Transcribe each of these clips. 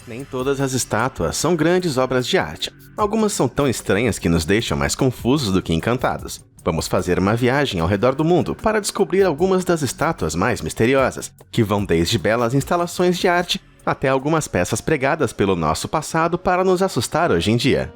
Nem todas as estátuas são grandes obras de arte. Algumas são tão estranhas que nos deixam mais confusos do que encantados. Vamos fazer uma viagem ao redor do mundo para descobrir algumas das estátuas mais misteriosas, que vão desde belas instalações de arte até algumas peças pregadas pelo nosso passado para nos assustar hoje em dia.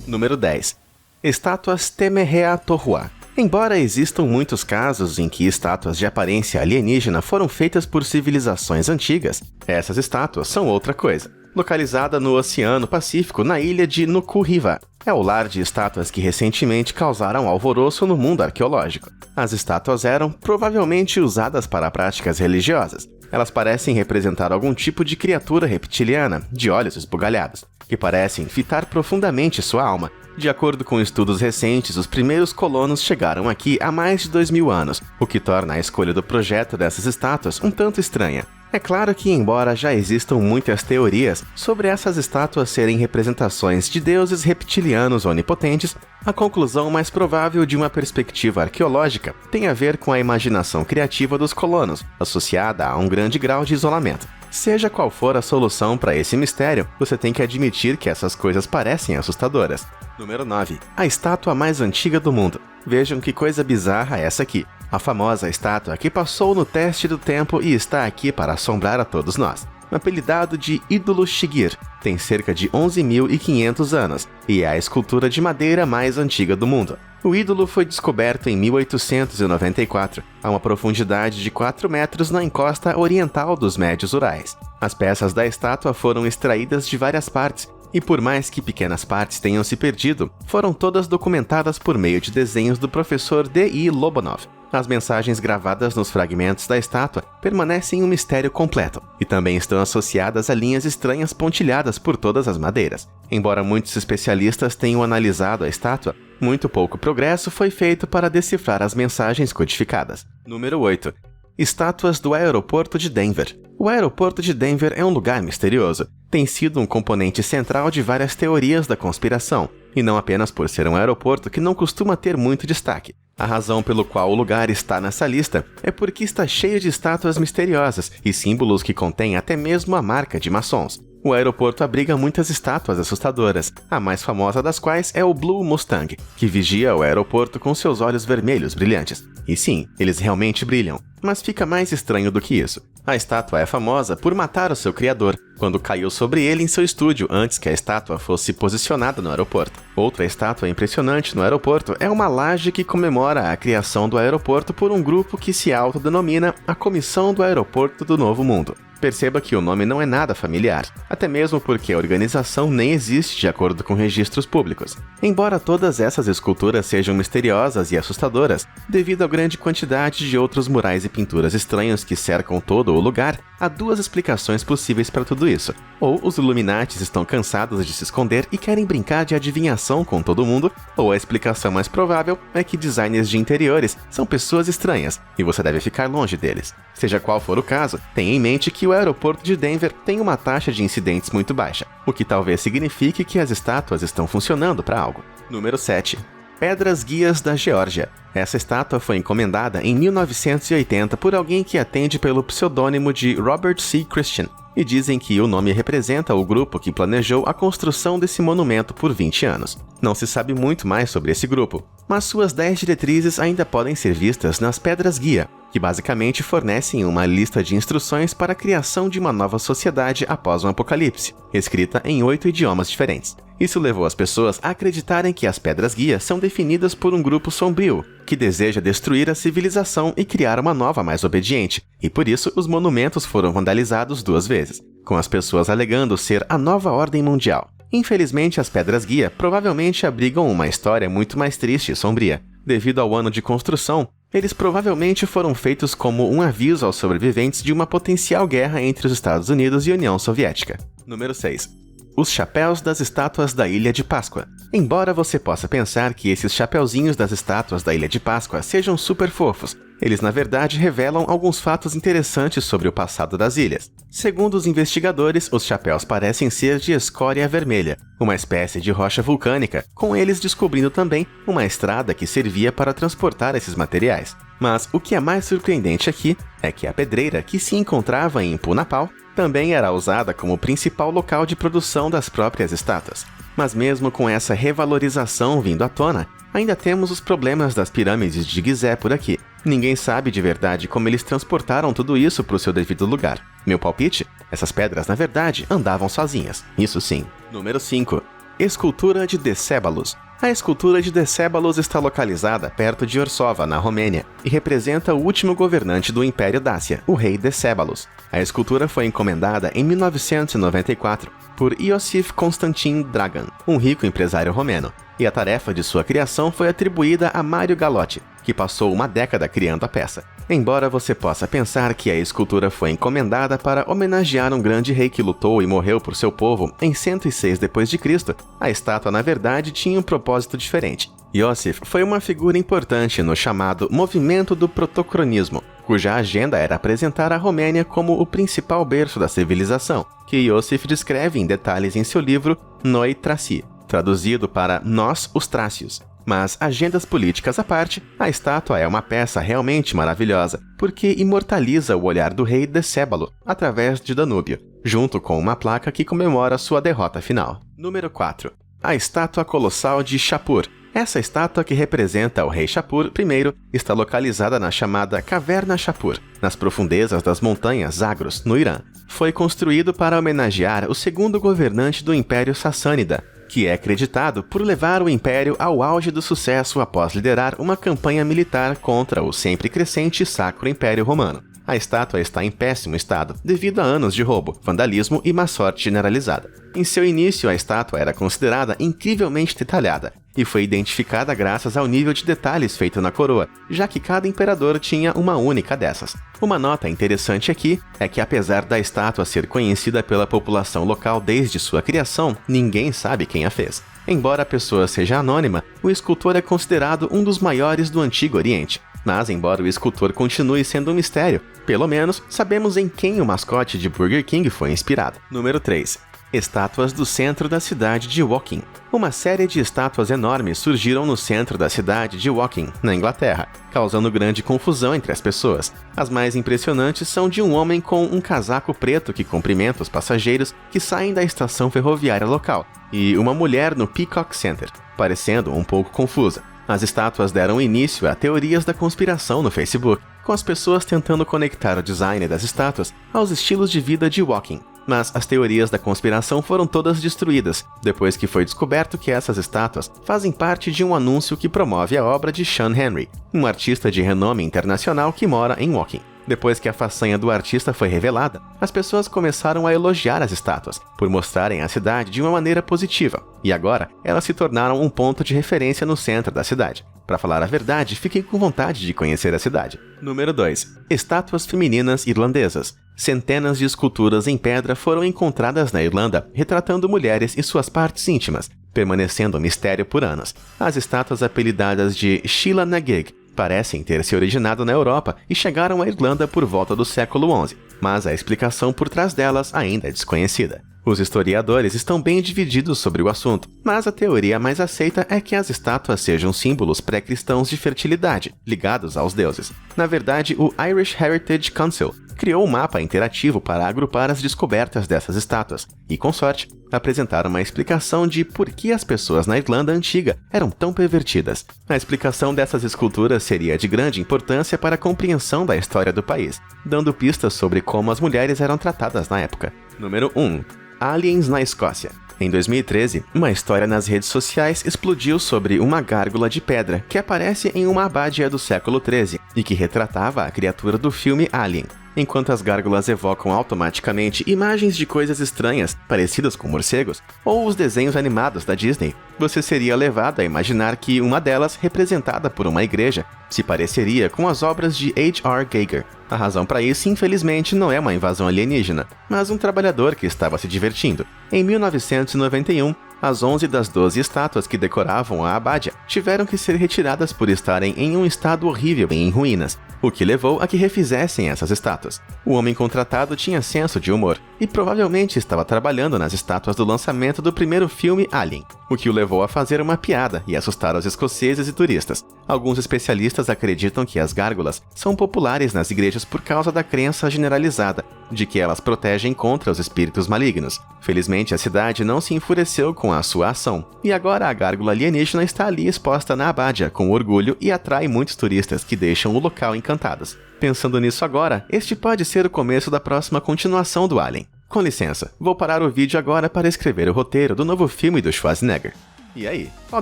Número 10. Estátuas Temerea-Tohua. Embora existam muitos casos em que estátuas de aparência alienígena foram feitas por civilizações antigas, essas estátuas são outra coisa. Localizada no Oceano Pacífico, na ilha de Nuku-Hiva, é o lar de estátuas que recentemente causaram alvoroço no mundo arqueológico. As estátuas eram provavelmente usadas para práticas religiosas. Elas parecem representar algum tipo de criatura reptiliana, de olhos esbugalhados, que parecem fitar profundamente sua alma. De acordo com estudos recentes, os primeiros colonos chegaram aqui há mais de 2000 anos, o que torna a escolha do projeto dessas estátuas um tanto estranha. É claro que, embora já existam muitas teorias sobre essas estátuas serem representações de deuses reptilianos onipotentes, a conclusão mais provável de uma perspectiva arqueológica tem a ver com a imaginação criativa dos colonos, associada a um grande grau de isolamento. Seja qual for a solução para esse mistério, você tem que admitir que essas coisas parecem assustadoras. Número 9. A estátua mais antiga do mundo. Vejam que coisa bizarra é essa aqui. A famosa estátua que passou no teste do tempo e está aqui para assombrar a todos nós. Apelidado de Ídolo Shigir, tem cerca de 11.500 anos e é a escultura de madeira mais antiga do mundo. O ídolo foi descoberto em 1894, a uma profundidade de 4 metros na encosta oriental dos Médios Urais. As peças da estátua foram extraídas de várias partes, e por mais que pequenas partes tenham se perdido, foram todas documentadas por meio de desenhos do professor D.I. Lobanov. As mensagens gravadas nos fragmentos da estátua permanecem um mistério completo, e também estão associadas a linhas estranhas pontilhadas por todas as madeiras. Embora muitos especialistas tenham analisado a estátua, muito pouco progresso foi feito para decifrar as mensagens codificadas. Número 8. Estátuas do aeroporto de Denver. O aeroporto de Denver é um lugar misterioso. Tem sido um componente central de várias teorias da conspiração, e não apenas por ser um aeroporto que não costuma ter muito destaque. A razão pelo qual o lugar está nessa lista é porque está cheio de estátuas misteriosas e símbolos que contêm até mesmo a marca de maçons. O aeroporto abriga muitas estátuas assustadoras, a mais famosa das quais é o Blue Mustang, que vigia o aeroporto com seus olhos vermelhos brilhantes. E sim, eles realmente brilham, mas fica mais estranho do que isso. A estátua é famosa por matar o seu criador, quando caiu sobre ele em seu estúdio antes que a estátua fosse posicionada no aeroporto. Outra estátua impressionante no aeroporto é uma laje que comemora a criação do aeroporto por um grupo que se autodenomina a Comissão do Aeroporto do Novo Mundo. Perceba que o nome não é nada familiar, até mesmo porque a organização nem existe de acordo com registros públicos. Embora todas essas esculturas sejam misteriosas e assustadoras, devido à grande quantidade de outros murais e pinturas estranhos que cercam todo o lugar, há duas explicações possíveis para tudo isso. Ou os Illuminatis estão cansados de se esconder e querem brincar de adivinhação com todo mundo, ou a explicação mais provável é que designers de interiores são pessoas estranhas, e você deve ficar longe deles. Seja qual for o caso, tenha em mente que o aeroporto de Denver tem uma taxa de incidentes muito baixa, o que talvez signifique que as estátuas estão funcionando para algo. Número 7. Pedras Guias da Geórgia. Essa estátua foi encomendada em 1980 por alguém que atende pelo pseudônimo de Robert C. Christian, e dizem que o nome representa o grupo que planejou a construção desse monumento por 20 anos. Não se sabe muito mais sobre esse grupo, mas suas 10 diretrizes ainda podem ser vistas nas Pedras Guia, que basicamente fornecem uma lista de instruções para a criação de uma nova sociedade após um apocalipse, escrita em 8 idiomas diferentes. Isso levou as pessoas a acreditarem que as Pedras Guia são definidas por um grupo sombrio, que deseja destruir a civilização e criar uma nova mais obediente, e por isso os monumentos foram vandalizados 2 vezes, com as pessoas alegando ser a nova ordem mundial. Infelizmente, as Pedras Guia provavelmente abrigam uma história muito mais triste e sombria. Devido ao ano de construção, eles provavelmente foram feitos como um aviso aos sobreviventes de uma potencial guerra entre os Estados Unidos e a União Soviética. Número 6. Os chapéus das estátuas da Ilha de Páscoa. Embora você possa pensar que esses chapeuzinhos das estátuas da Ilha de Páscoa sejam super fofos, eles na verdade revelam alguns fatos interessantes sobre o passado das ilhas. Segundo os investigadores, os chapéus parecem ser de escória vermelha, uma espécie de rocha vulcânica, com eles descobrindo também uma estrada que servia para transportar esses materiais. Mas o que é mais surpreendente aqui é que a pedreira, que se encontrava em Punapau, também era usada como principal local de produção das próprias estátuas. Mas mesmo com essa revalorização vindo à tona, ainda temos os problemas das pirâmides de Gizé por aqui. Ninguém sabe de verdade como eles transportaram tudo isso para o seu devido lugar. Meu palpite? Essas pedras, na verdade, andavam sozinhas. Isso sim. Número 5. Escultura de Decébalos. A escultura de Decébalos está localizada perto de Orsova, na Romênia, e representa o último governante do Império Dácia, o rei Decébalos. A escultura foi encomendada em 1994 por Iosif Constantin Dragan, um rico empresário romeno, e a tarefa de sua criação foi atribuída a Mario Galotti, que passou uma década criando a peça. Embora você possa pensar que a escultura foi encomendada para homenagear um grande rei que lutou e morreu por seu povo em 106 d.C., a estátua na verdade tinha um propósito diferente. Iosif foi uma figura importante no chamado Movimento do Protocronismo, cuja agenda era apresentar a Romênia como o principal berço da civilização, que Iosif descreve em detalhes em seu livro Noi Thraci, traduzido para Nós, os Trácios. Mas, agendas políticas à parte, a estátua é uma peça realmente maravilhosa, porque imortaliza o olhar do rei Decébalo através de Danúbio, junto com uma placa que comemora sua derrota final. Número 4. A estátua colossal de Shapur. Essa estátua, que representa o rei Shapur I, está localizada na chamada Caverna Shapur, nas profundezas das montanhas Zagros, no Irã. Foi construído para homenagear o segundo governante do Império Sassânida, que é acreditado por levar o Império ao auge do sucesso após liderar uma campanha militar contra o sempre crescente Sacro Império Romano. A estátua está em péssimo estado devido a anos de roubo, vandalismo e má sorte generalizada. Em seu início, a estátua era considerada incrivelmente detalhada e foi identificada graças ao nível de detalhes feito na coroa, já que cada imperador tinha uma única dessas. Uma nota interessante aqui é que, apesar da estátua ser conhecida pela população local desde sua criação, ninguém sabe quem a fez. Embora a pessoa seja anônima, o escultor é considerado um dos maiores do Antigo Oriente. Mas, embora o escultor continue sendo um mistério, pelo menos sabemos em quem o mascote de Burger King foi inspirado. Número 3. Estátuas do centro da cidade de Woking. Uma série de estátuas enormes surgiram no centro da cidade de Woking, na Inglaterra, causando grande confusão entre as pessoas. As mais impressionantes são de um homem com um casaco preto que cumprimenta os passageiros que saem da estação ferroviária local, e uma mulher no Peacock Center, parecendo um pouco confusa. As estátuas deram início a teorias da conspiração no Facebook, com as pessoas tentando conectar o design das estátuas aos estilos de vida de Woking. Mas as teorias da conspiração foram todas destruídas, depois que foi descoberto que essas estátuas fazem parte de um anúncio que promove a obra de Sean Henry, um artista de renome internacional que mora em Woking. Depois que a façanha do artista foi revelada, as pessoas começaram a elogiar as estátuas, por mostrarem a cidade de uma maneira positiva, e agora elas se tornaram um ponto de referência no centro da cidade. Para falar a verdade, fiquei com vontade de conhecer a cidade. Número 2. Estátuas femininas irlandesas. Centenas de esculturas em pedra foram encontradas na Irlanda, retratando mulheres e suas partes íntimas, permanecendo um mistério por anos. As estátuas apelidadas de Sheila na gig parecem ter se originado na Europa e chegaram à Irlanda por volta do século XI, mas a explicação por trás delas ainda é desconhecida. Os historiadores estão bem divididos sobre o assunto, mas a teoria mais aceita é que as estátuas sejam símbolos pré-cristãos de fertilidade, ligados aos deuses. Na verdade, o Irish Heritage Council criou um mapa interativo para agrupar as descobertas dessas estátuas e, com sorte, apresentar uma explicação de por que as pessoas na Irlanda antiga eram tão pervertidas. A explicação dessas esculturas seria de grande importância para a compreensão da história do país, dando pistas sobre como as mulheres eram tratadas na época. Número 1. Aliens na Escócia. Em 2013, uma história nas redes sociais explodiu sobre uma gárgula de pedra que aparece em uma abádia do século XIII e que retratava a criatura do filme Alien. Enquanto as gárgulas evocam automaticamente imagens de coisas estranhas, parecidas com morcegos, ou os desenhos animados da Disney, você seria levado a imaginar que uma delas, representada por uma igreja, se pareceria com as obras de H.R. Giger. A razão para isso, infelizmente, não é uma invasão alienígena, mas um trabalhador que estava se divertindo. Em 1991, as 11 das 12 estátuas que decoravam a abádia tiveram que ser retiradas por estarem em um estado horrível e em ruínas, o que levou a que refizessem essas estátuas. O homem contratado tinha senso de humor e provavelmente estava trabalhando nas estátuas do lançamento do primeiro filme Alien. o que o levou a fazer uma piada e assustar os escoceses e turistas. Alguns especialistas acreditam que as gárgulas são populares nas igrejas por causa da crença generalizada de que elas protegem contra os espíritos malignos. Felizmente, a cidade não se enfureceu com a sua ação, e agora a gárgula alienígena está ali exposta na Abádia com orgulho e atrai muitos turistas que deixam o local encantados. Pensando nisso agora, este pode ser o começo da próxima continuação do Alien. Com licença, vou parar o vídeo agora para escrever o roteiro do novo filme do Schwarzenegger. E aí, qual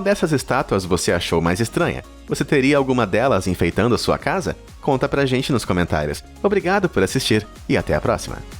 dessas estátuas você achou mais estranha? Você teria alguma delas enfeitando a sua casa? Conta pra gente nos comentários. Obrigado por assistir e até a próxima!